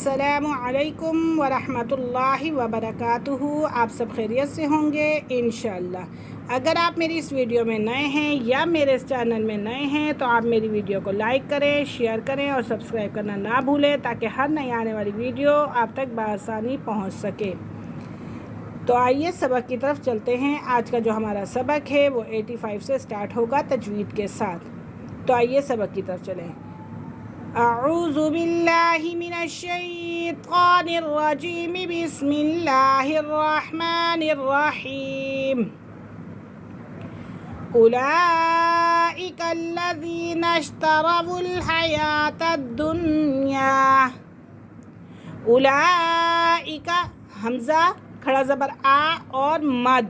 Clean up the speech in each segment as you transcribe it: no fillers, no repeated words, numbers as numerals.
السلام علیکم ورحمۃ اللہ وبرکاتہ۔ آپ سب خیریت سے ہوں گے انشاءاللہ۔ اگر آپ میری اس ویڈیو میں نئے ہیں یا میرے اس چینل میں نئے ہیں تو آپ میری ویڈیو کو لائک کریں، شیئر کریں اور سبسکرائب کرنا نہ بھولیں تاکہ ہر نئی آنے والی ویڈیو آپ تک بآسانی پہنچ سکے۔ تو آئیے سبق کی طرف چلتے ہیں۔ آج کا جو ہمارا سبق ہے وہ 85 سے سٹارٹ ہوگا تجوید کے ساتھ۔ تو آئیے سبق کی طرف چلیں۔ اعوذ باللہ من الشیطان الرجیم، بسم اللہ الرحمن الرحیم۔ اولئک الذین اشتروا الحیاۃ الدنیا۔ اولئک، حمزہ کھڑا زبر آ اور مد،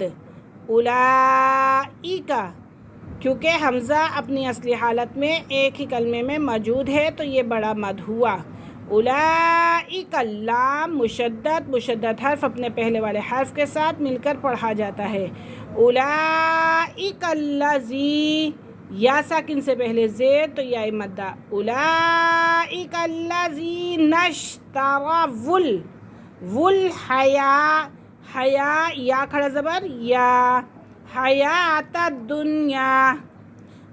اولئک، کیونکہ حمزہ اپنی اصلی حالت میں ایک ہی کلمے میں موجود ہے تو یہ بڑا مد ہوا۔ اولئک، لام مشدد حرف اپنے پہلے والے حرف کے ساتھ مل کر پڑھا جاتا ہے۔ اولئک الذی، یا ساکن سے پہلے زیر تو یا مدہ، اولئک الذین اشتروا حیا، یا کھڑا زبر یا، حیات الدنیا،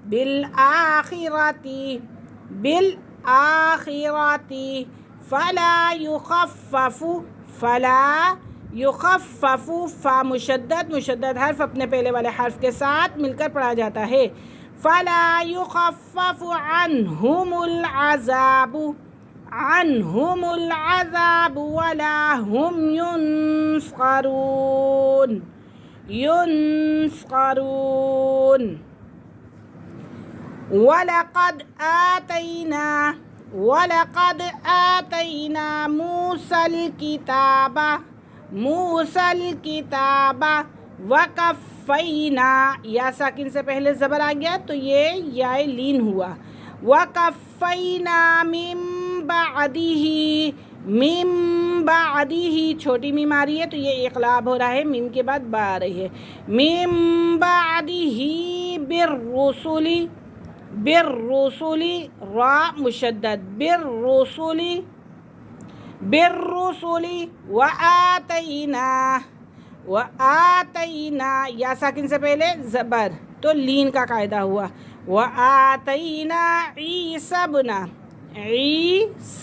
بالآخرتی فلا یخفف، فا مشدد حرف اپنے پہلے والے حرف کے ساتھ مل کر پڑھا جاتا ہے۔ فلا یخفف عنہم العذاب ولا هم ينصرون۔ وَلَقَدْ آتَيْنَا مُوسَى الْكِتَابَ وَكَفَّيْنَا، یا ساکن سے پہلے زبر آ گیا تو یہ یا لین ہوا۔ وَكَفَّيْنَا من بعدہ، چھوٹی میم آ رہی ہے تو یہ اقلاب ہو رہا ہے، میم کے بعد با آ رہی ہے۔ من بعدہ بالرسل، را مشدد، بالرسل وآتینا، یا ساکن سے پہلے زبر تو لین کا قاعدہ ہوا۔ وآتینا عیسی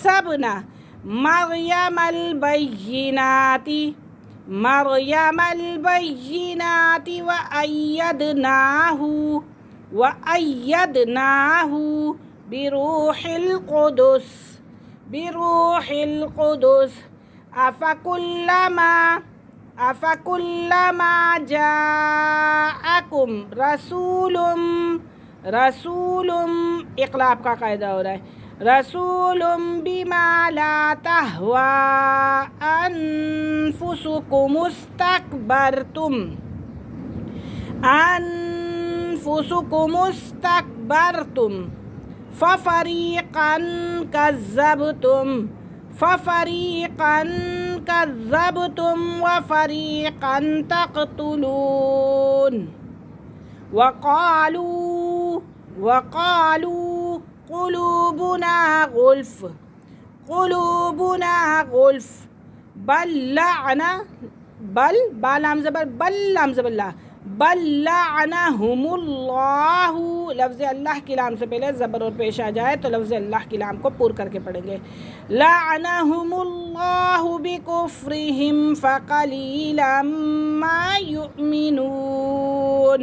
ابن مریم البینات وأیدناہ بروح القدس افکلما جاءکم رسول، اقلاب کا قاعدہ ہو رہا ہے، رسول بما لا تہوی انفسکم استکبرتم ففریقا کذبتم وفریقا تقتلون۔ وقالوا قلوبنا غلف بل لام زبر لا، بل لعنہم اللہ، لفظ اللہ کی لام سے پہلے زبر اور پیش آ جائے تو لفظ اللہ کی لام کو پور کر کے پڑھیں گے۔ لعنہم اللہ بکفرہم فقلیلا ما یؤمنون۔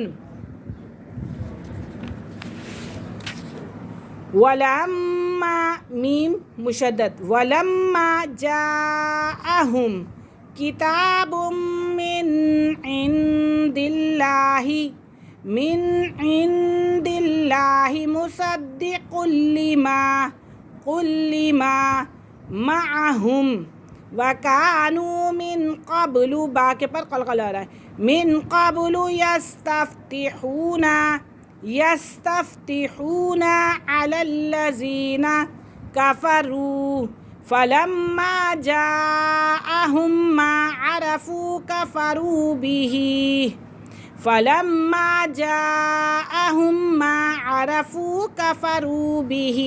ولما، میم مشدد، ولما جاءہم کتاب من عند اللہ مصدق لما معہم وکانوا من قبل، با کے پر قلقلہ آ رہا ہے، من قبل یستفتحون علی الذین کفروا فلما جاءہم ما عرفوا کفروا به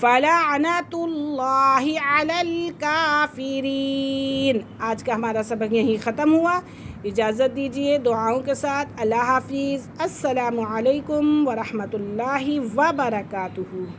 فَلَعْنَةُ اللَّهِ عَلَى الْكَافِرِينَ۔ آج کا ہمارا سبق یہیں ختم ہوا، اجازت دیجیے دعاؤں کے ساتھ۔ اللہ حافظ، السلام علیکم ورحمۃ اللہ وبرکاتہ۔